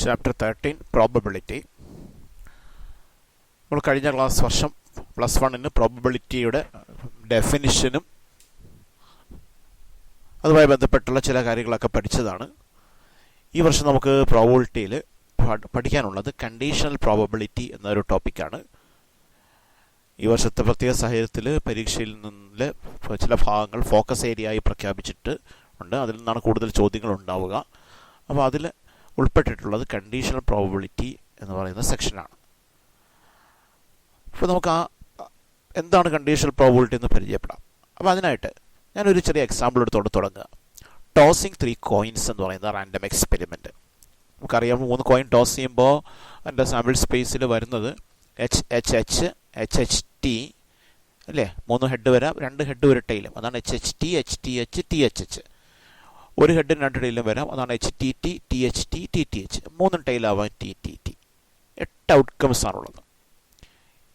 Chapter 13 probability. നമ്മൾ കഴിഞ്ഞ വർഷം +1 പ്രോബബിലിറ്റിയുടെ ഡെഫിനിഷനും അതുമായി ബന്ധപ്പെട്ടുള്ള ചില കാര്യങ്ങളൊക്കെ പഠിച്ചതാണ്. ഈ വർഷം നമുക്ക് പ്രോബബിലിറ്റിയിൽ പഠിക്കാനുള്ളത് കണ്ടീഷണൽ പ്രോബബിലിറ്റി എന്നൊരു ടോപ്പിക്കാണ്. ഈ വർഷത്തെ പ്രത്യേക സാഹചര്യത്തിൽ പരീക്ഷയിൽ നിന്ന് ചില ഭാഗങ്ങൾ ഫോക്കസ് ഏരിയ ആയി പ്രഖ്യാപിച്ചിട്ട് ഉണ്ട്. അതിൽ നിന്നാണ് കൂടുതൽ ചോദ്യങ്ങൾ ഉണ്ടാവുക. അപ്പോൾ അതിൽ ഉൾപ്പെട്ടിട്ടുള്ളത് കണ്ടീഷണൽ പ്രോബബിലിറ്റി എന്ന് പറയുന്ന സെക്ഷനാണ്. അപ്പോൾ നമുക്ക് എന്താണ് കണ്ടീഷണൽ പ്രോബബിലിറ്റി എന്ന് പരിചയപ്പെടാം. അപ്പോൾ അതിനായിട്ട് ഞാനൊരു ചെറിയ എക്സാമ്പിൾ എടുത്തുകൊണ്ട് തുടങ്ങുക. ടോസിങ് 3 കോയിൻസ് എന്ന് പറയുന്ന റാൻഡം എക്സ്പെരിമെൻറ്റ്. നമുക്കറിയാം 3 കോയിൻ ടോസ് ചെയ്യുമ്പോൾ എൻ്റെ സാമ്പിൾ സ്പേസിൽ വരുന്നത് HHT അല്ലേ, 3 ഹെഡ് വരാം, 2 ഹെഡ് ഒരു ടൈലും, അതാണ് HHT, HTH, THH. ഒരു ഹെഡിന് 2 ടൈലും വരാം, അതാണ് HTT, THT, TTH. 3 ടൈലാവാൻ TTT. 8 outcomes ആണുള്ളത്.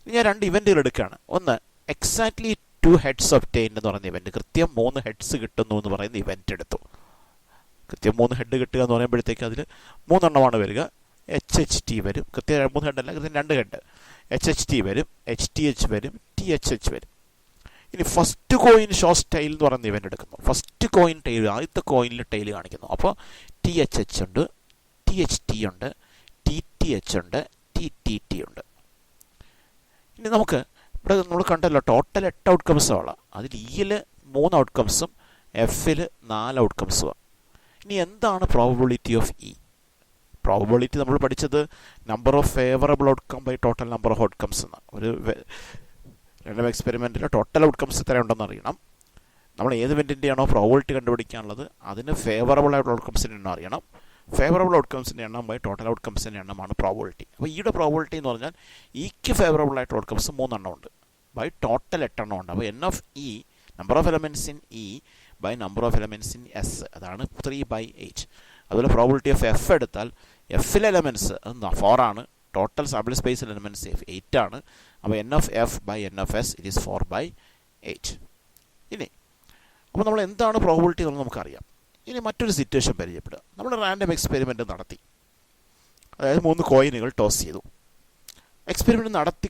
ഇനി ഞാൻ 2 ഇവൻറ്റുകൾ എടുക്കുകയാണ്. ഒന്ന് എക്സാക്ട്ലി 2 ഹെഡ്സ് ഒബ്റ്റെയിൻഡ് എന്ന് പറയുന്ന ഇവൻറ്റ്, കൃത്യം 3 ഹെഡ്സ് കിട്ടുന്നു എന്ന് പറയുന്ന ഇവൻറ്റ് എടുത്തു. കൃത്യം 3 ഹെഡ് കിട്ടുക എന്ന് പറയുമ്പോഴത്തേക്ക് അതിൽ 3 എണ്ണമാണ് വരിക. HHT വരും, കൃത്യം 3 ഹെഡ് അല്ല, കൃത്യം 2 ഹെഡ്. HHT വരും, HTH വരും, THH വരും. ഇനി ഫസ്റ്റ് കോയിൻ ഷോസ് ടൈൽ എന്ന് പറയുന്ന ഇവൻ്റ് എടുക്കുന്നു. ഫസ്റ്റ് കോയിൻ ടൈൽ, ആദ്യത്തെ കോയിനിൽ ടൈൽ കാണിക്കുന്നു. അപ്പോൾ THH ഉണ്ട്, THT ഉണ്ട്, TTH ഉണ്ട്, TTT ഉണ്ട്. ഇനി നമുക്ക് ഇവിടെ നമ്മൾ കണ്ടല്ലോ ടോട്ടൽ 8 ഔട്ട്കംസാണ്. അതിൽ ഇയിൽ 3 ഔട്ട്കംസും എഫിൽ 4 ഔട്ട്കംസുമാണ്. ഇനി എന്താണ് പ്രോബബിലിറ്റി ഓഫ് ഇ? പ്രോബബിലിറ്റി നമ്മൾ പഠിച്ചത് number of favourable outcome by total number of outcomes എന്നാണ്. ഒരു റാൻഡം എക്സ്പെരിമെൻറ്റിൽ ടോട്ടൽ ഔട്ട്കംസ് എത്ര ഉണ്ടെന്ന് അറിയണം. നമ്മൾ ഏത് ഇവൻറ്റിൻ്റെയാണോ പ്രോബബിലിറ്റി കണ്ടുപിടിക്കാനുള്ളത് അതിന് ഫേവറബിൾ ആയിട്ടുള്ള ഔട്ട്കംസിൻ്റെ എണ്ണം അറിയണം. ഫേവറബിൾ ഔട്ട്കംസിൻ്റെ എണ്ണം ബൈ ടോട്ടൽ ഔട്ട്കംസിൻ്റെ എണ്ണമാണ് പ്രോബബിലിറ്റി. അപ്പോൾ ഈയുടെ പ്രോബബിലിറ്റി എന്ന് പറഞ്ഞാൽ ഇക്ക് ഫേവറബിൾ ആയിട്ടുള്ള ഔട്ട്കംസ് 3 എണ്ണം ഉണ്ട്, ബൈ ടോട്ടൽ 8 എണ്ണം ഉണ്ട്. അപ്പോൾ N of E, number of elements in E by number of elements in S, അതാണ് 3/8. അതുപോലെ പ്രോബബിലിറ്റി ഓഫ് എഫ് എടുത്താൽ എഫിലെ എലമെൻറ്റ്സ് 4 ആണ്, ടോട്ടൽ സാമ്പിൾ സ്പേസിൽ എലമെൻറ്റ്സ് 8 ആണ്. അപ്പോൾ N of F by N of S it is 4/8. ഇനി അപ്പോൾ നമ്മൾ എന്താണ് പ്രോബബിലിറ്റി എന്നുള്ളത് നമുക്കറിയാം. ഇനി മറ്റൊരു സിറ്റുവേഷൻ പരിചയപ്പെടുക. നമ്മൾ റാൻഡം എക്സ്പെരിമെൻറ്റ് നടത്തി, അതായത് 3 കോയിനുകൾ ടോസ് ചെയ്തു. എക്സ്പെരിമെൻറ്റ് നടത്തി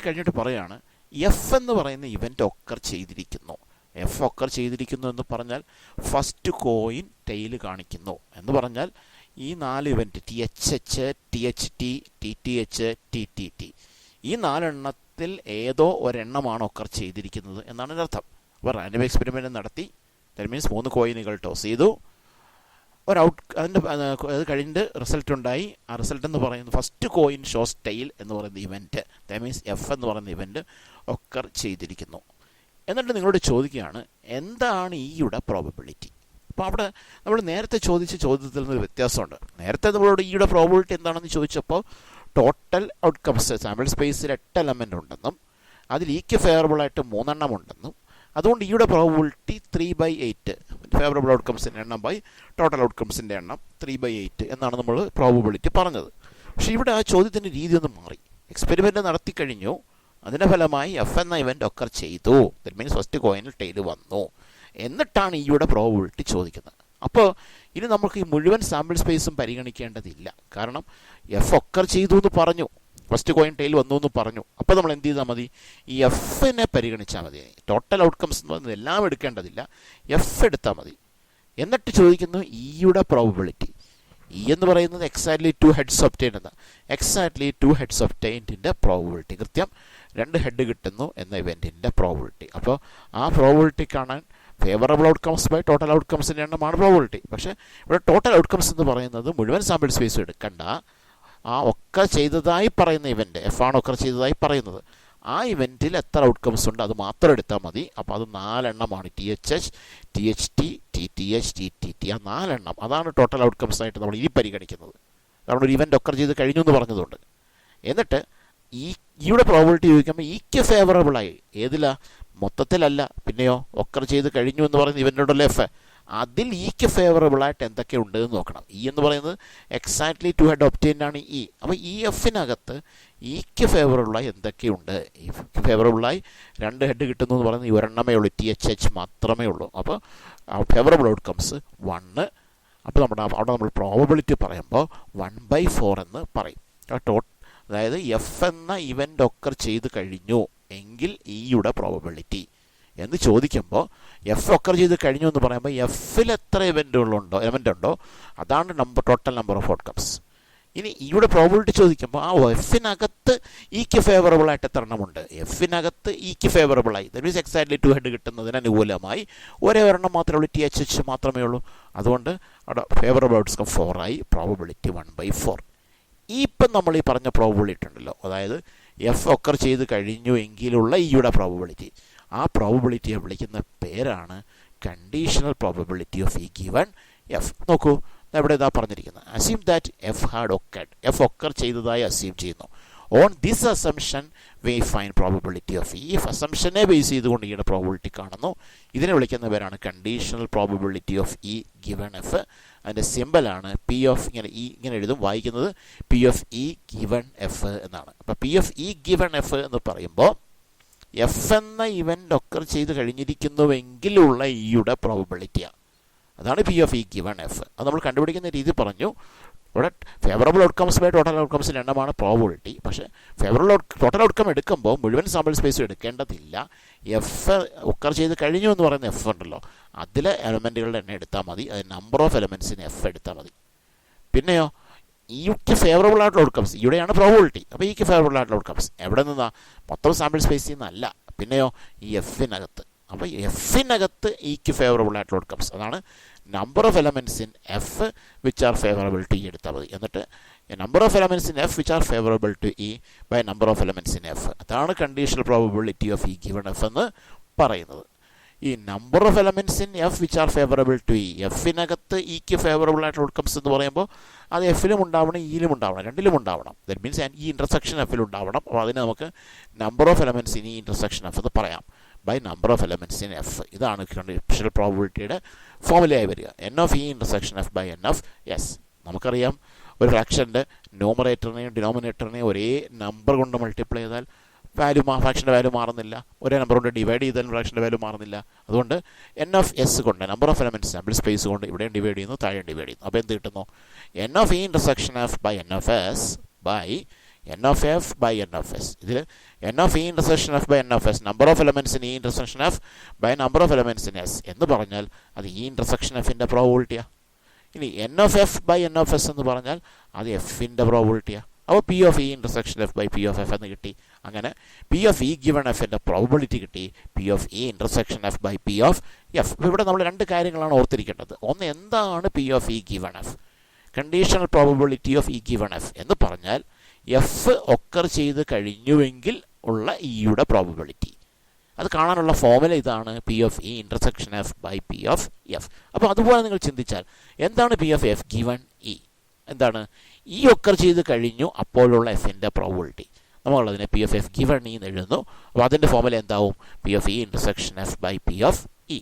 കഴിഞ്ഞിട്ട് പറയുകയാണ് എഫ് എന്ന് പറയുന്ന ഇവൻ്റ് ഒക്കർ ചെയ്തിരിക്കുന്നു. എഫ് ഒക്കർ ചെയ്തിരിക്കുന്നു എന്ന് പറഞ്ഞാൽ ഫസ്റ്റ് കോയിൻ ടെയിൽ കാണിക്കുന്നു എന്ന് പറഞ്ഞാൽ ഈ 4 event THH, THT, TTH, TTT, ഈ 4 എണ്ണത്തിൽ ഏതോ ഒരെണ്ണമാണ് ഒക്കർ ചെയ്തിരിക്കുന്നത് എന്നാണ് ഇതിനർത്ഥം. അപ്പോൾ റാൻഡം എക്സ്പെരിമെൻറ്റ് നടത്തി, ദാറ്റ് മീൻസ് 3 കോയിനുകൾ ടോസ് ചെയ്തു, അത് കഴിഞ്ഞിട്ട് റിസൾട്ട് ഉണ്ടായി. ആ റിസൾട്ട് എന്ന് പറയുന്നത് ഫസ്റ്റ് കോയിൻ ഷോസ് ടൈൽ എന്ന് പറയുന്ന ഇവൻറ്റ്, ദാറ്റ് മീൻസ് എഫ് എന്ന് പറയുന്ന ഇവൻറ്റ് ഒക്കർ ചെയ്തിരിക്കുന്നു. എന്നിട്ട് നിങ്ങളോട് ചോദിക്കുകയാണ് എന്താണ് ഈയുടെ പ്രോബബിലിറ്റി. അപ്പോൾ അവിടെ നമ്മൾ നേരത്തെ ചോദിച്ച ചോദ്യത്തിൽ നിന്നൊരു വ്യത്യാസമുണ്ട്. നേരത്തെ നമ്മളോട് ഈയുടെ പ്രോബബിലിറ്റി എന്താണെന്ന് ചോദിച്ചപ്പോൾ ടോട്ടൽ ഔട്ട്കംസ് സാമ്പിൾ സ്പേസിൽ 8 എലമെൻ്റ് ഉണ്ടെന്നും അതിൽ ഈക്ക് ഫേവറബിളായിട്ട് 3 എണ്ണം ഉണ്ടെന്നും അതുകൊണ്ട് ഈയുടെ പ്രോബബിലിറ്റി 3/8, ഫേവറബിൾ ഔട്ട്കംസിൻ്റെ എണ്ണം ബൈ ടോട്ടൽ ഔട്ട്കംസിൻ്റെ എണ്ണം 3/8 എന്നാണ് നമ്മൾ പ്രോബബിലിറ്റി പറഞ്ഞത്. പക്ഷേ ഇവിടെ ആ ചോദ്യത്തിൻ്റെ രീതി ഒന്ന് മാറി. എക്സ്പെരിമെൻറ്റ് നടത്തി കഴിഞ്ഞു, അതിൻ്റെ ഫലമായി എഫ് എന്ന ഇവൻ്റ് ഒക്കർ ചെയ്തു, ദാറ്റ് മീൻസ് ഫസ്റ്റ് കോയിനിൽ ടൈൽ വന്നു, എന്നിട്ടാണ് ഈയുടെ പ്രോബബിലിറ്റി ചോദിക്കുന്നത്. അപ്പോൾ ഇനി നമുക്ക് ഈ മുഴുവൻ സാമ്പിൾ സ്പേസും പരിഗണിക്കേണ്ടതില്ല. കാരണം എഫ് ഒക്കർ ചെയ്തു എന്ന് പറഞ്ഞു, ഫസ്റ്റ് കോയിൻ ടൈൽ വന്നു എന്ന് പറഞ്ഞു. അപ്പോൾ നമ്മൾ എന്ത് ചെയ്താൽ മതി, ഈ എഫിനെ പരിഗണിച്ചാൽ മതി. ടോട്ടൽ ഔട്ട്കംസ് എന്ന് പറയുന്നത് എല്ലാം എടുക്കേണ്ടതില്ല, എഫ് എടുത്താൽ മതി. എന്നിട്ട് ചോദിക്കുന്നു ഈയുടെ പ്രോബബിലിറ്റി. ഇ എന്ന് പറയുന്നത് എക്സാക്ട്ലി 2 ഹെഡ്സ് ഒബ്റ്റെയിൻഡ് എന്ന്. എക്സാക്ട്ലി 2 ഹെഡ്സ് ഒബ്റ്റെയിൻഡിൻ്റെ പ്രോബബിലിറ്റി, കൃത്യം 2 ഹെഡ് കിട്ടുന്നു എന്ന ഇവൻറ്റിൻ്റെ പ്രോബബിലിറ്റി. അപ്പോൾ ആ പ്രോബബിലിറ്റി കാണാൻ ഫേവറബിൾ ഔട്ട്കംസ് ബൈ ടോട്ടൽ ഔട്ട്കംസിൻ്റെ എണ്ണമാണ് പ്രോബബിലിറ്റി. പക്ഷേ ഇവിടെ ടോട്ടൽ ഔട്ട്കംസ് എന്ന് പറയുന്നത് മുഴുവൻ സാമ്പിൾ സ്പേസ് എടുക്കണ്ട, ആ ഒക്കർ ചെയ്തതായി പറയുന്ന ഇവൻറ്റ്, എഫ് ആണ് ഒക്കർ ചെയ്തതായി പറയുന്നത്, ആ ഇവൻറ്റിൽ എത്ര ഔട്ട്കംസ് ഉണ്ട് അത് മാത്രം എടുത്താൽ മതി. അപ്പോൾ അത് 4 എണ്ണമാണ്, THH, THT, TTH, TTT, ആ 4 എണ്ണം, അതാണ് ടോട്ടൽ ഔട്ട്കംസ് ആയിട്ട് നമ്മൾ ഇനി പരിഗണിക്കുന്നത്. കാരണം ഒരു ഇവൻറ്റ് ഒക്കർ ചെയ്ത് കഴിഞ്ഞു എന്ന് പറഞ്ഞതുകൊണ്ട്. എന്നിട്ട് ഈയുടെ പ്രോബബിലിറ്റി ചോദിക്കുമ്പോൾ ഈക്ക് ഫേവറബിളായി, ഏതിലാ, മൊത്തത്തിലല്ല, പിന്നെയോ ഒക്കർ ചെയ്ത് കഴിഞ്ഞു എന്ന് പറയുന്ന ഇവൻ്റുണ്ടല്ലോ എഫ്, അതിൽ ഈക്ക് ഫേവറബിളായിട്ട് എന്തൊക്കെ ഉണ്ട് എന്ന് നോക്കണം. ഇ എന്ന് പറയുന്നത് എക്സാക്ട്ലി 2 ഹെഡ് ഒബ്റ്റെയിൻഡ് ആണ് ഇ. അപ്പോൾ ഈ എഫിനകത്ത് ഈക്ക് ഫേവറബിളായി എന്തൊക്കെയുണ്ട്. ഈ ഫേവറബിളായി 2 ഹെഡ് കിട്ടുന്നു എന്ന് പറയുന്നത് ഒരെണ്ണമേ ഉള്ളൂ, THH മാത്രമേ ഉള്ളൂ. അപ്പോൾ ഫേവറബിൾ ഔട്ട്കംസ് 1, അപ്പോൾ അവിടെ നമ്മൾ പ്രോബബിലിറ്റി പറയുമ്പോൾ 1/4 എന്ന് പറയും. അതായത് എഫ് എന്ന ഇവൻ്റ് ഒക്കർ ചെയ്ത് കഴിഞ്ഞു എങ്കിൽ ഇയുടെ പ്രോബബിലിറ്റി എന്ന് ചോദിക്കുമ്പോൾ എഫ് ഒക്കർ ചെയ്ത് കഴിഞ്ഞു എന്ന് പറയുമ്പോൾ എഫിൽ എത്ര എലമെൻ്റ് ഉണ്ടോ അതാണ് ടോട്ടൽ നമ്പർ ഓഫ് ഔട്ട്കംസ്. ഇനി ഇവിടെ പ്രോബിലിറ്റി ചോദിക്കുമ്പോൾ എഫിനകത്ത് ഇക്ക് ഫേവറബിൾ ആയിട്ട് എത്ര എണ്ണമുണ്ട്, എഫിനകത്ത് ഇക്ക് ഫേവറബിളായി, ദാറ്റ് മീൻസ് എക്സാക്ട്ലി 2 ഹെഡ് കിട്ടുന്നതിന് അനുകൂലമായി ഒരേ ഒരെണ്ണം മാത്രമേ ഉള്ളൂ, THH മാത്രമേ ഉള്ളൂ. അതുകൊണ്ട് അവിടെ ഫേവറബിൾ ഔട്ട്കം 4 ആയി, പ്രോബിലിറ്റി 1/4. ഇപ്പം നമ്മൾ ഈ പറഞ്ഞ പ്രോബിലിറ്റി ഉണ്ടല്ലോ, അതായത് എഫ് ഒക്കർ ചെയ്ത് കഴിഞ്ഞു എങ്കിലുള്ള ഇയുടെ പ്രോബിലിറ്റി, ആ പ്രോബിലിറ്റിയെ വിളിക്കുന്ന പേരാണ് conditional probability of E given F. നോക്കൂ, ഇവിടെ ഇതാ പറഞ്ഞിരിക്കുന്നത്, assume that F had occurred, F occur ചെയ്തതായി അസ്യൂം ചെയ്യുന്നു. On this assumption we find probability of E. അസംഷനെ ബേസ് ചെയ്തുകൊണ്ട് ഈയുടെ പ്രോബിലിറ്റി കാണുന്നു. ഇതിനെ വിളിക്കുന്ന പേരാണ് conditional probability of E given F. അതിൻ്റെ സിമ്പലാണ് പി ഓഫ്, ഇങ്ങനെ എഴുതും, വായിക്കുന്നത് P of E given F എന്നാണ്. അപ്പോൾ P of E given F എന്ന് പറയുമ്പോൾ എഫ് എന്ന ഇവൻ്റ് ഒക്കർ ചെയ്ത് കഴിഞ്ഞിരിക്കുന്നുവെങ്കിലുള്ള ഇയുടെ പ്രോബിലിറ്റിയാണ്. അതാണ് P of E given F. അത് നമ്മൾ കണ്ടുപിടിക്കുന്ന രീതി പറഞ്ഞു. ഇവിടെ ഫേവറബിൾ ഔട്ട്കംസ് ബൈ ടോട്ടൽ ഔട്ട്കംസിൻ്റെ എണ്ണമാണ് പ്രോബിലിറ്റി. പക്ഷേ ടോട്ടൽ ഔട്ട്കം എടുക്കുമ്പോൾ മുഴുവൻ സാമ്പിൾ സ്പേസും എടുക്കേണ്ടതില്ല. എഫ് ഒക്കർ ചെയ്ത് കഴിഞ്ഞു എന്ന് പറയുന്ന എഫ് ഉണ്ടല്ലോ, അതിലെ എലമെൻറ്റുകളുടെ എണ്ണം എടുത്താൽ മതി. അത് നമ്പർ ഓഫ് എലമെൻറ്റ്സിന് എഫ് എടുത്താൽ മതി. പിന്നെയോ ഇക്ക് ഫേവറബിൾ ആയിട്ടുള്ള ഔട്ട്കംസ്, ഇവിടെയാണ് പ്രോബിലിറ്റി. അപ്പോൾ ഇക്ക് ഫേവറബിൾ ആയിട്ടുള്ള ഔട്ട്കംസ് എവിടെ നിന്നാണ്? മൊത്തം സാമ്പിൾ സ്പേസിൽ നിന്നല്ല. പിന്നെയോ ഈ എഫിനകത്ത്. അപ്പോൾ എഫിനകത്ത് ഇക്ക് ഫേവറബിൾ ആയിട്ടുള്ള ഔട്ട്കംസ്, അതാണ് number of elements in F which are favourable to E എടുത്താൽ മതി. എന്നിട്ട് number of elements in F which are favourable to E by number of elements in F. അതാണ് conditional probability of E given F എന്ന് പറയുന്നത്. ഈ number of elements in F which are favourable to E, എഫിനകത്ത് ഇക്ക് favourable ആയിട്ടുള്ള outcomes എന്ന് പറയുമ്പോൾ അത് എഫിലും ഉണ്ടാവണം, ഇയിലും ഉണ്ടാവണം, രണ്ടിലും ഉണ്ടാവണം. ദാറ്റ് മീൻസ് ഈ ഇൻ്റർസെക്ഷൻ എഫിൽ ഉണ്ടാവണം. അപ്പോൾ അതിന് നമുക്ക് number of elements in E intersection F എന്ന് പറയാം by number of elements in F. ഇതാണ് കണ്ടീഷണൽ പ്രോബിലിറ്റിയുടെ ഫോർമുലയായി വരിക. N of E intersection F by N of S. നമുക്കറിയാം ഒരു ഫ്രാക്ഷൻ്റെ ന്യൂമറേറ്ററിനെയും ഡിനോമിനേറ്ററിനെയും ഒരേ നമ്പർ കൊണ്ട് മൾട്ടിപ്ലൈ ചെയ്താൽ ഫ്രാക്ഷൻ്റെ വാല്യൂ മാറുന്നില്ല, ഒരേ നമ്പർ കൊണ്ട് ഡിവൈഡ് ചെയ്താൽ ഫ്രാക്ഷൻ്റെ വാല്യൂ മാറുന്നില്ല. അതുകൊണ്ട് എൻ ഓഫ് എസ് കൊണ്ട്, number of elements sample space കൊണ്ട് ഇവിടെയും ഡിവൈഡ് ചെയ്യുന്നു, താഴെയും ഡിവൈഡ് ചെയ്യുന്നു. അപ്പോൾ എന്ത് കിട്ടുന്നു? N of E intersection F by N of S by N of F by N of S. ഇതിൽ n of E intersection F by N of S, number of elements in E intersection F by number of elements in S എന്ന് പറഞ്ഞാൽ അത് E intersection എഫിൻ്റെ പ്രോബിലിറ്റിയാണ്. ഇനി n of F by N of S എന്ന് പറഞ്ഞാൽ അത് എഫിൻ്റെ പ്രോബിലിറ്റിയാണ്. അപ്പോൾ P of E intersection F by P of F എന്ന് കിട്ടി. അങ്ങനെ പി ഓഫ് ഇ ഗിവൺ എഫിൻ്റെ പ്രോബിലിറ്റി കിട്ടി, P of E intersection F by P of F. ഇവിടെ നമ്മൾ രണ്ട് കാര്യങ്ങളാണ് ഓർത്തിരിക്കേണ്ടത്. ഒന്ന്, എന്താണ് P of E given F? Conditional probability of E given F എന്ന് പറഞ്ഞാൽ എഫ് ഒക്കർ ചെയ്ത് കഴിഞ്ഞുവെങ്കിൽ ഉള്ള ഇയുടെ പ്രോബിലിറ്റി. അത് കാണാനുള്ള ഫോർമുല ഇതാണ്, P of E intersection F by P of F. അപ്പോൾ അതുപോലെ നിങ്ങൾ ചിന്തിച്ചാൽ എന്താണ് P of F given E? എന്താണ്? ഇ ഒക്കർ ചെയ്ത് കഴിഞ്ഞു അപ്പോഴുള്ള എഫിൻ്റെ പ്രോബിലിറ്റി. നമ്മളതിനെ P of F given E എന്ന് എഴുതുന്നു. അപ്പോൾ അതിൻ്റെ ഫോർമുല എന്താവും? P of E intersection F by P of E.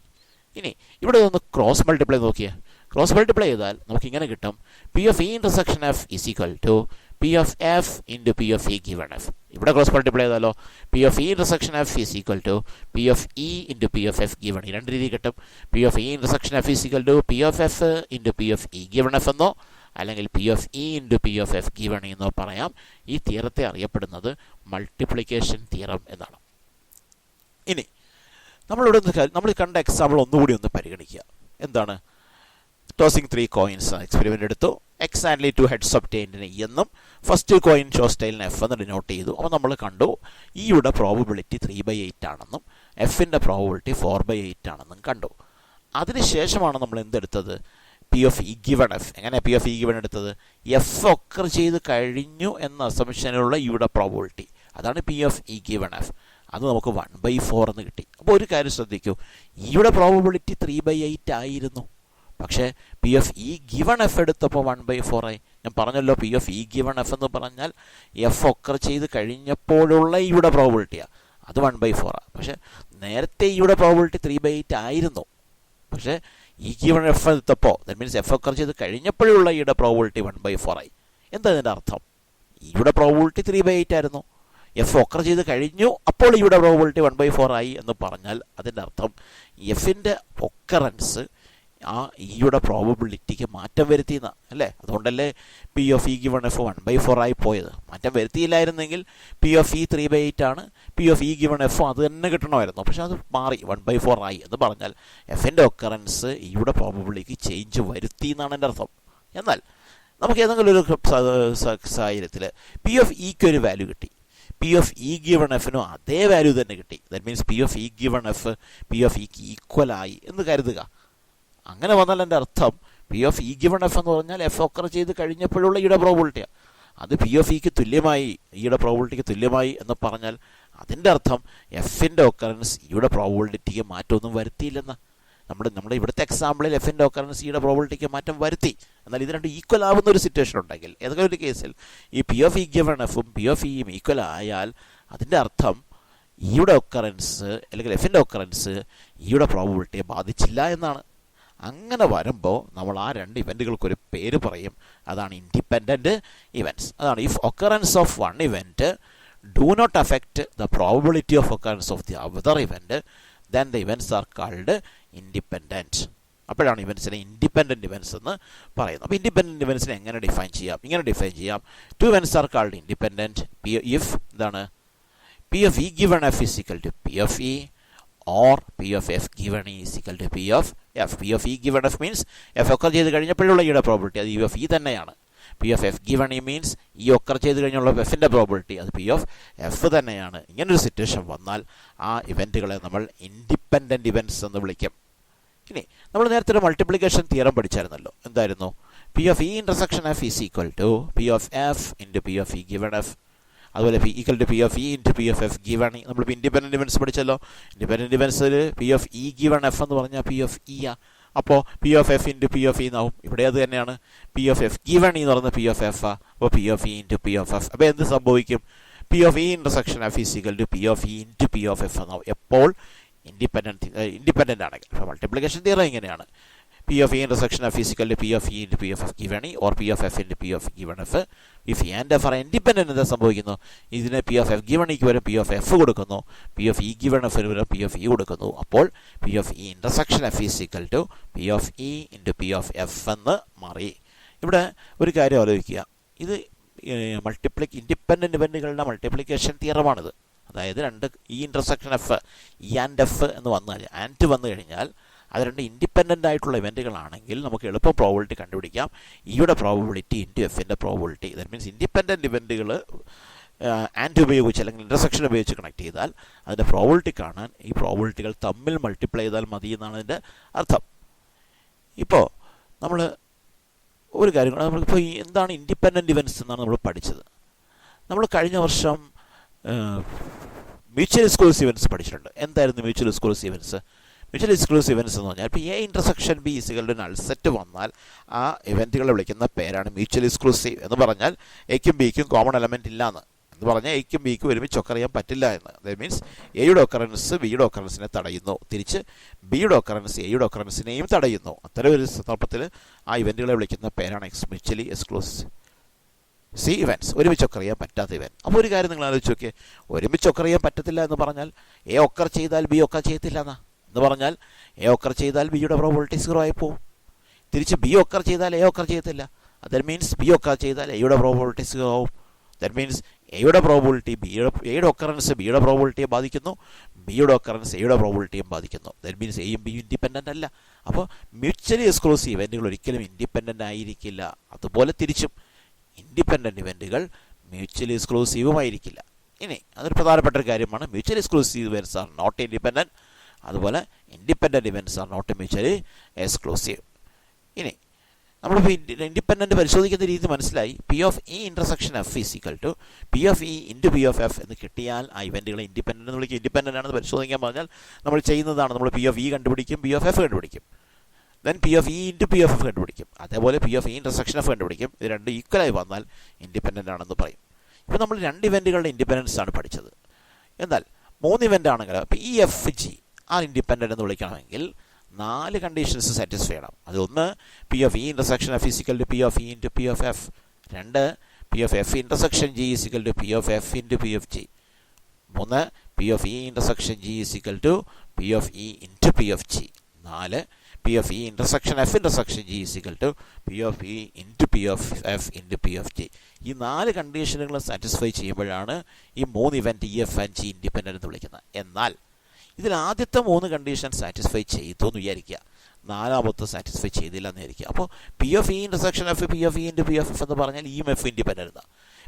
ഇനി ഇവിടെ ഒന്ന് ക്രോസ് മൾട്ടിപ്ലൈ നോക്കിയേ. ക്രോസ് മൾട്ടിപ്ലൈ ചെയ്താൽ നമുക്കിങ്ങനെ കിട്ടും, P of E intersection F is equal to P of F into P of E given F. ഇവിടെ cross multiply ചെയ്താലോ P of E intersection F is equal to P of E into P of F given E. രണ്ട് രീതി കിട്ടും. P of E intersection F is equal to P of F into P of E given F എന്നോ അല്ലെങ്കിൽ P of E into P of F given എന്നോ പറയാം. ഈ തിയറത്തെ അറിയപ്പെടുന്നത് multiplication theorem എന്നാണ്. ഇനി നമ്മൾ കണ്ട എക്സാമ്പിൾ ഒന്നുകൂടി ഒന്ന് പരിഗണിക്കുക. എന്താണ്? ടോസിങ് 3 കോയിൻസ് എക്സ്പെരിമെൻ്റ് എടുത്തു. എക്സാക്ട്ലി 2 ഹെഡ്സ് ഒബ്റ്റെയിൻഡിന് എന്നും ഫസ്റ്റ് കോയിൻ ഷോസ് ടെയിലിന് എഫ് എന്ന് ഡിനോട്ട് ചെയ്തു. അപ്പോൾ നമ്മൾ കണ്ടു ഇയുടെ പ്രോബിലിറ്റി 3/8 ആണെന്നും എഫിൻ്റെ പ്രോബിലിറ്റി 4/8 ആണെന്നും കണ്ടു. അതിനുശേഷമാണ് നമ്മൾ എന്തെടുത്തത്? P of E given F. എങ്ങനെ പി ഓഫ് ഇ ഗിവൺ എടുത്തത്? എഫ് ഒക്കർ ചെയ്ത് കഴിഞ്ഞു എന്ന അസംഷനിലുള്ള ഇയുടെ പ്രോബിലിറ്റി, അതാണ് P of E given F. അത് നമുക്ക് 1/4 എന്ന് കിട്ടി. അപ്പോൾ ഒരു കാര്യം ശ്രദ്ധിക്കൂ, ഇയുടെ പ്രോബിലിറ്റി 3/8 ആയിരുന്നു. പക്ഷേ P of E given F എടുത്തപ്പോൾ 1/4 ആയി. ഞാൻ പറഞ്ഞല്ലോ, P of E given F എന്ന് പറഞ്ഞാൽ എഫ് ഒക്കർ ചെയ്ത് കഴിഞ്ഞപ്പോഴുള്ള ഇയുടെ പ്രോബിലിറ്റിയാണ്, അത് 1/4 ആണ്. പക്ഷേ നേരത്തെ ഇയുടെ പ്രോബിലിറ്റി 3/8 ആയിരുന്നു. പക്ഷേ ഇ ഗിവൺ എഫ് എടുത്തപ്പോൾ, ദാറ്റ് മീൻസ് എഫ് ഒക്കർ ചെയ്ത് കഴിഞ്ഞപ്പോഴുള്ള ഇയുടെ പ്രോബിലിറ്റി 1/4 ആയി. എന്താ ഇതിൻ്റെ അർത്ഥം? ഇയുടെ പ്രോബിലിറ്റി 3/8 ആയിരുന്നു, എഫ് ഒക്കർ ചെയ്ത് കഴിഞ്ഞു അപ്പോൾ ഇയുടെ പ്രോബിലിറ്റി 1/4 ആയി എന്ന് പറഞ്ഞാൽ അതിൻ്റെ അർത്ഥം എഫിൻ്റെ ഒക്കറൻസ് ആ ഇയുടെ പ്രോബബിലിറ്റിക്ക് മാറ്റം വരുത്തിയെന്ന അല്ലേ? അതുകൊണ്ടല്ലേ P of E given F 1/4 ആയി പോയത്. മാറ്റം വരുത്തിയില്ലായിരുന്നെങ്കിൽ പി ഓഫ് ഇ 3/8 ആണ്, P of E given F അത് തന്നെ കിട്ടണമായിരുന്നു. പക്ഷെ അത് മാറി 1/4 ആയി എന്ന് പറഞ്ഞാൽ എഫിൻ്റെ ഒക്കറൻസ് ഇയുടെ പ്രോബബിലിറ്റിക്ക് ചേഞ്ച് വരുത്തി എന്നാണ് എൻ്റെ അർത്ഥം. എന്നാൽ നമുക്ക് ഏതെങ്കിലും ഒരു സാഹചര്യത്തിൽ പി ഓഫ് ഇക്ക് ഒരു വാല്യൂ കിട്ടി, പി ഓഫ് ഇ ഗിവൺ എഫിനും അതേ വാല്യൂ തന്നെ കിട്ടി. That means P of E given F P of ഇക്ക് ഈക്വൽ ആയി എന്ന് കരുതുക. അങ്ങനെ വന്നാൽ എൻ്റെ അർത്ഥം P of E given F എന്ന് പറഞ്ഞാൽ എഫ് ഒക്കർ ചെയ്ത് കഴിഞ്ഞപ്പോഴുള്ള ഈയുടെ പ്രോബിലിറ്റിയാണ്. അത് പി ഓഫ് ഇക്ക് തുല്യമായി, ഈയുടെ പ്രോബിലിറ്റിക്ക് തുല്യമായി എന്ന് പറഞ്ഞാൽ അതിൻ്റെ അർത്ഥം എഫിൻ്റെ ഒക്കറൻസ് ഈയുടെ പ്രോബിലിറ്റിക്ക് മാറ്റമൊന്നും വരുത്തിയില്ലെന്ന്. നമ്മുടെ ഇവിടുത്തെ എക്സാമ്പിളിൽ എഫിൻ്റെ ഒക്കറൻസ് ഈയുടെ പ്രോബിലിറ്റിക്ക് മാറ്റം വരുത്തി. എന്നാൽ ഇത് രണ്ടും ഈക്വൽ ആവുന്ന ഒരു സിറ്റുവേഷൻ ഉണ്ടെങ്കിൽ, ഏതെങ്കിലും ഒരു കേസിൽ ഈ പി ഓഫ് ഇ ഗിവൺ എഫും പി ഓഫ് ഇയും ഈക്വൽ ആയാൽ അതിൻ്റെ അർത്ഥം ഈയുടെ ഒക്കറൻസ് അല്ലെങ്കിൽ എഫിൻ്റെ ഒക്കറൻസ് ഈയുടെ പ്രോബിലിറ്റിയെ ബാധിച്ചില്ല എന്നാണ്. അങ്ങനെ വരുമ്പോൾ നമ്മൾ ആ രണ്ട് ഇവൻറ്റുകൾക്കൊരു പേര് പറയും, അതാണ് ഇൻഡിപെൻഡൻറ്റ് ഇവൻറ്റ്സ്. അതാണ് if occurrence of one event do not affect the probability of occurrence of the other event, then the events are called independent. അപ്പോഴാണ് ഇവൻറ്റ്സിനെ ഇൻഡിപെൻഡൻറ്റ് ഇവൻറ്റ്സ് എന്ന് പറയുന്നത്. അപ്പോൾ ഇൻഡിപെൻഡൻറ്റ് ഇവൻറ്റ്സിനെ എങ്ങനെ ഡിഫൈൻ ചെയ്യാം? ഇങ്ങനെ ഡിഫൈൻ ചെയ്യാം, two events are called independent if എന്താണ് P of E given F is equal to P of E or P of F given E is equal to P of F. P of E given F means F occur ചെയ്ത് കഴിഞ്ഞപ്പോഴുള്ള ഈയുടെ probability അത് E of E തന്നെയാണ്. P of F given E means E occur ചെയ്ത് കഴിഞ്ഞുള്ള എഫിൻ്റെ probability അത് P of F തന്നെയാണ്. ഇങ്ങനൊരു സിറ്റുവേഷൻ വന്നാൽ ആ ഇവൻറ്റുകളെ നമ്മൾ ഇൻഡിപെൻഡൻറ്റ് ഇവൻറ്റ്സ് എന്ന് വിളിക്കും. ഇനി നമ്മൾ നേരത്തെ ഒരു മൾട്ടിപ്ലിക്കേഷൻ തിയറം പഠിച്ചായിരുന്നല്ലോ. എന്തായിരുന്നു? P of E intersection F is equal to P of F into P of E given F. അതുപോലെ P equal to P of E into P of F given E. നമ്മളിപ്പോൾ independent events പഠിച്ചല്ലോ. Independent ഇവൻറ്റ്സിൽ P of E given F എന്ന് പറഞ്ഞാൽ P of E ആ. അപ്പോൾ P of F into P of E എന്നാവും. ഇവിടെ അത് തന്നെയാണ്. P of F given E എന്ന് പറയുന്നത് പി ഓഫ് എഫ് ആ. അപ്പോൾ P of E into P of F. അപ്പോൾ എന്ത് സംഭവിക്കും? P of E intersection F is equal to P of E into P of F എന്നാവും എപ്പോൾ ഇൻഡിപെൻഡൻ്റ് ആണെങ്കിൽ. അപ്പോൾ മൾട്ടിപ്ലിക്കേഷൻ തിയറം ഇങ്ങനെയാണ്. P of E intersection F is equal to P of E into P of F given E or P of F into P of E given F. If E and F are independent എന്താ സംഭവിക്കുന്നു? ഇതിന് P of F given Eക്ക് വരെ P of F കൊടുക്കുന്നു, P of E given F വരെ P of E കൊടുക്കുന്നു. അപ്പോൾ P of E intersection F is equal to P of E into P of F എന്ന് മാറി. ഇവിടെ ഒരു കാര്യം ആലോചിക്കുക. ഇത് ഇൻഡിപെൻഡൻറ്റ് ഇവൻറ്റുകളുടെ മൾട്ടിപ്ലിക്കേഷൻ തിയറമാണിത്. അതായത് രണ്ട് ഈ intersection F E and F എന്ന് വന്നു കഴിഞ്ഞാൽ അത് രണ്ട് ഇൻഡിപെൻഡൻ്റ് ആയിട്ടുള്ള ഇവൻറ്റുകളാണെങ്കിൽ നമുക്ക് എളുപ്പം പ്രോബിലിറ്റി കണ്ടുപിടിക്കാം. ഈയുടെ പ്രോബിലിറ്റി ഇൻറ്റു എഫിൻ്റെ പ്രോബിലിറ്റി. ദാറ്റ് മീൻസ് ഇൻഡിപെൻഡൻറ്റ് ഇവൻറ്റുകൾ ആൻഡ് ഉപയോഗിച്ച് അല്ലെങ്കിൽ ഇൻ്റർസെക്ഷൻ ഉപയോഗിച്ച് കണക്ട് ചെയ്താൽ അതിൻ്റെ പ്രോബിലിറ്റി കാണാൻ ഈ പ്രോബിലിറ്റികൾ തമ്മിൽ മൾട്ടിപ്ലൈ ചെയ്താൽ മതി എന്നാണ് അതിൻ്റെ അർത്ഥം. ഇപ്പോൾ നമ്മൾ ഒരു കാര്യം കൂടെ, നമ്മളിപ്പോൾ എന്താണ് ഇൻഡിപെൻഡൻറ്റ് ഇവൻറ്റ്സ് എന്നാണ് നമ്മൾ പഠിച്ചത്. നമ്മൾ കഴിഞ്ഞ വർഷം മ്യൂച്വൽ എക്സ്ക്ലൂസീവ് ഇവൻറ്റ്സ് പഠിച്ചിട്ടുണ്ട്. എന്തായിരുന്നു mutual exclusive events? Mutual exclusive events എന്ന് പറഞ്ഞാൽ ഇപ്പോൾ എ ഇൻ്റർസെക്ഷൻ ബി ഈസികളുടെ നൾ സെറ്റ് വന്നാൽ ആ ഇവൻറ്റുകളെ വിളിക്കുന്ന പേരാണ് മ്യൂച്വൽ എക്സ്ക്ലൂസീവ്. എന്ന് പറഞ്ഞാൽ എയ്ക്കും ബിക്കും കോമൺ എലമെൻറ്റ് ഇല്ലയെന്ന്. എന്ന് പറഞ്ഞാൽ എയ്ക്കും ബിക്കും ഒരുമിച്ച് ഒക്കറിയാൻ പറ്റില്ല എന്ന്. ദാറ്റ് മീൻസ് എയുടെ ഒക്കറൻസ് ബിയുടെ ഒക്കറൻസിനെ തടയുന്നു, തിരിച്ച് ബിയുടെ ഒക്കറൻസ് എയുടെ ഒക്കറൻസിനെയും തടയുന്നു. അത്തരം ഒരു സന്ദർഭത്തിൽ ആ ഇവൻറ്റുകളെ വിളിക്കുന്ന പേരാണ് മ്യൂച്വലി എക്സ്ക്ലൂസീവ് ഇവൻറ്റ്സ്, ഒരുമിച്ച് ഒക്കറിയാൻ പറ്റാത്ത ഇവൻറ്റ്. അപ്പോൾ ഒരു കാര്യം നിങ്ങൾ ആലോചിച്ച് നോക്കിയേ, ഒരുമിച്ച് ഒക്കറിയാൻ പറ്റത്തില്ല എന്ന് പറഞ്ഞാൽ എ ഒക്കർ ചെയ്താൽ ബി ഒക്കർ ചെയ്യത്തില്ല എന്ന് പറഞ്ഞാൽ എ ഒക്കർ ചെയ്താൽ ബിയുടെ പ്രോബിലിറ്റി 0 ആയി പോകും. തിരിച്ച് ബി ഒക്കർ ചെയ്താൽ എ ഒക്കർ ചെയ്യത്തില്ല. ദാറ്റ് മീൻസ് ബി ഒക്കർ ചെയ്താൽ എയുടെ പ്രോബിലിറ്റി 0 ആവും. ദാറ്റ് മീൻസ് എയുടെ പ്രോബിലിറ്റി എയുടെ ഒക്കറൻസ് ബിയുടെ പ്രോബിലിറ്റിയെ ബാധിക്കുന്നു, ബിയുടെ ഒക്കറൻസ് എയുടെ പ്രോബിലിറ്റിയും ബാധിക്കുന്നു. ദാറ്റ് മീൻസ് എയും ബിയും ഇൻഡിപെൻഡൻ്റ് അല്ല. അപ്പോൾ മ്യൂച്വലി എക്സ്ക്ലൂസീവ് ഇവൻറ്റുകൾ ഒരിക്കലും ഇൻഡിപെൻഡൻ്റ് ആയിരിക്കില്ല. അതുപോലെ തിരിച്ചും ഇൻഡിപെൻഡൻ്റ് ഇവൻറ്റുകൾ മ്യൂച്വലി എക്സ്ക്ലൂസീവുമായിരിക്കില്ല. ഇനി അതൊരു പ്രധാനപ്പെട്ട ഒരു കാര്യമാണ്. Mutually exclusive events are not independent. അതുപോലെ independent events are not mutually exclusive. ഇനി നമ്മളിപ്പോൾ ഇൻഡിപെൻഡൻറ്റ് പരിശോധിക്കുന്ന രീതി മനസ്സിലായി. P of E intersection F is equal to P of E into P of F എന്ന് കിട്ടിയാൽ ആ ഇവൻറ്റുകളെ ഇൻഡിപെൻഡൻ്റ് എന്ന് വിളിക്കും. ഇൻഡിപെൻഡൻ്റ് ആണെന്ന് പരിശോധിക്കാൻ പറഞ്ഞാൽ നമ്മൾ ചെയ്യുന്നതാണ്. നമ്മൾ പി ഓഫ് ഇ കണ്ടുപിടിക്കും, പി ഓഫ് എഫ് കണ്ടുപിടിക്കും, then P of E into P of F കണ്ടുപിടിക്കും. അതേപോലെ P of E intersection F കണ്ടുപിടിക്കും. ഇത് രണ്ട് ഈക്വലായി വന്നാൽ ഇൻഡിപെൻഡൻ്റ് ആണെന്ന് പറയും. ഇപ്പോൾ നമ്മൾ രണ്ട് ഇവൻറ്റുകളുടെ ഇൻഡിപെൻഡൻസ് ആണ് പഠിച്ചത്. എന്നാൽ 3 ഇവൻ്റ് ആണെങ്കിൽ ഇപ്പോൾ ഇ എഫ് ജി ആ ഇൻഡിപെൻഡൻ്റ് എന്ന് വിളിക്കണമെങ്കിൽ 4 കണ്ടീഷൻസ് സാറ്റിസ്ഫൈ ചെയ്യണം. അതൊന്ന് P of E intersection F is equal to P of E into P of F. 2 P of F intersection G is equal to P of F into P of G. 3 P of E intersection G is equal to P of E into P of G. 4 P of E intersection F intersection G is equal to P of E into P of F into P of G. ഈ 4 കണ്ടീഷനുകൾ satisfy ചെയ്യുമ്പോഴാണ് ഈ 3 event E F and G independent എന്ന് വിളിക്കുന്നത്. എന്നാൽ ഇതിൽ ആദ്യത്തെ 3 condition satisfy ചെയ്തു എന്ന് വിചാരിക്കുക, 4ാമത്തെ സാറ്റിസ്ഫൈ ചെയ്തില്ല എന്ന് വിചാരിക്കുക. അപ്പോൾ P of E intersection F P of E into P of F എന്ന് പറഞ്ഞാൽ ഇയും F independent.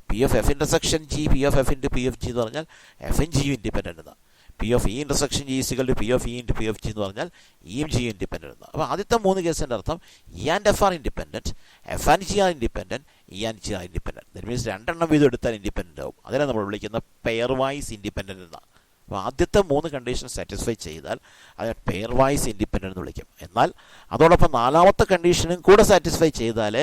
P of F intersection G P of F into P of G എന്ന് പറഞ്ഞാൽ എഫും ജിയും independent. P of E intersection G is equal to P of E into P of G എന്ന് പറഞ്ഞാൽ ഇയും ജിയും ഇൻഡിപെൻഡൻ്റ്. അപ്പോൾ ആദ്യത്തെ 3 കേസിൻ്റെ അർത്ഥം E and F R independent, F and G R independent, E and G R independent. That means 2 എണ്ണം വീതം എടുത്താൽ ഇൻഡിപെൻഡൻ്റ് ആവും. അതിനെ നമ്മൾ വിളിക്കുന്ന പെയർ വൈസ് ഇൻഡിപെൻഡൻ്റ് എന്നാണ്. അപ്പോൾ ആദ്യത്തെ 3 കണ്ടീഷൻ സാറ്റിസ്ഫൈ ചെയ്താൽ അതിനെ പെയർ വൈസ് ഇൻഡിപെൻഡൻ്റ് എന്ന് വിളിക്കും. എന്നാൽ അതോടൊപ്പം 4ാമത്തെ കണ്ടീഷനും കൂടെ സാറ്റിസ്ഫൈ ചെയ്താൽ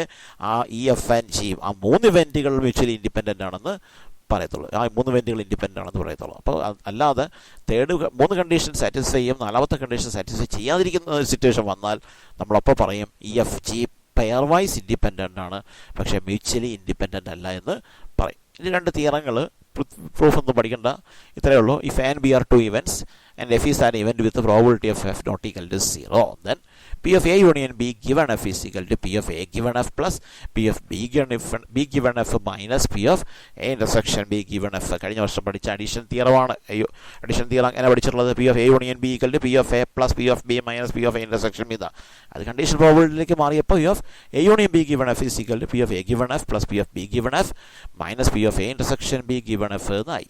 ആ ഇ എഫ് ആൻഡ് ജിയും ആ 3 ഇവൻറ്റുകൾ മ്യൂച്വലി ഇൻഡിപെൻഡൻ്റ് ആണെന്ന് പറയത്തുള്ളൂ, ആ 3 ഇവൻറ്റുകൾ ഇൻഡിപെൻഡൻ്റ് ആണെന്ന് പറയത്തുള്ളൂ. അപ്പോൾ അല്ലാതെ 3 കണ്ടീഷൻ സാറ്റിസ്ഫൈ ചെയ്യും, 4ാമത്തെ കണ്ടീഷൻ സാറ്റിസ്ഫൈ ചെയ്യാതിരിക്കുന്ന ഒരു സിറ്റുവേഷൻ വന്നാൽ നമ്മളപ്പോൾ പറയും E F G pairwise independent ആണ്, പക്ഷേ മ്യൂച്വലി ഇൻഡിപെൻഡൻ്റ് അല്ല എന്ന് പറയും. ഇനി 2 തിയറങ്ങൾ പ്രൂഫ് ഒന്നും പഠിക്കേണ്ട, ഇത്രയേ ഉള്ളൂ. If and B are 2 events and f is an event with the probability of f not equal to 0, then P of A union B given f is equal to P of A given f plus P of B given f minus P of A intersection B given f. കഴിഞ്ഞ വർഷം പഠിച്ച addition തിയറമാണ്. Addition theorem എങ്ങനെ പഠിച്ചിട്ടുള്ളത്? P of A union B equal to P of A plus P of B minus P of A intersection ഇതാ. അത് condition പ്രോബബിലിറ്റിയിലേക്ക് മാറിയപ്പോൾ P of A union B given f is equal to P of A given f plus P of B given f minus P of A intersection B given f എന്നായി.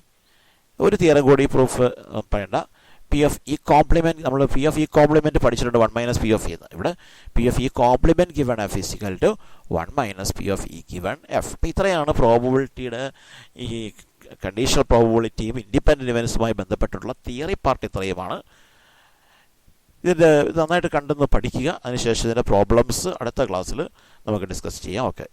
ഒരു theorem കൂടി proof പറയണ്ട. P of E complement, നമ്മൾ P of E complement പഠിച്ചിട്ടുണ്ട് 1 minus P of E എന്ന്. ഇവിടെ P of E complement given F is equal to 1 minus P of E given F. അപ്പോൾ ഇത്രയാണ് പ്രോബബിലിറ്റിയുടെ ഈ കണ്ടീഷണൽ പ്രോബബിലിറ്റിയും ഇൻഡിപെൻഡൻറ്റ് ഇവൻസുമായി ബന്ധപ്പെട്ടുള്ള തിയറി പാർട്ട് ഇത്രയുമാണ്. ഇതിൻ്റെ നന്നായിട്ട് കണ്ടെന്ന് പഠിക്കുക. അതിനുശേഷം ഇതിൻ്റെ പ്രോബ്ലംസ് അടുത്ത ക്ലാസ്സിൽ നമുക്ക് ഡിസ്കസ് ചെയ്യാം. ഓക്കെ.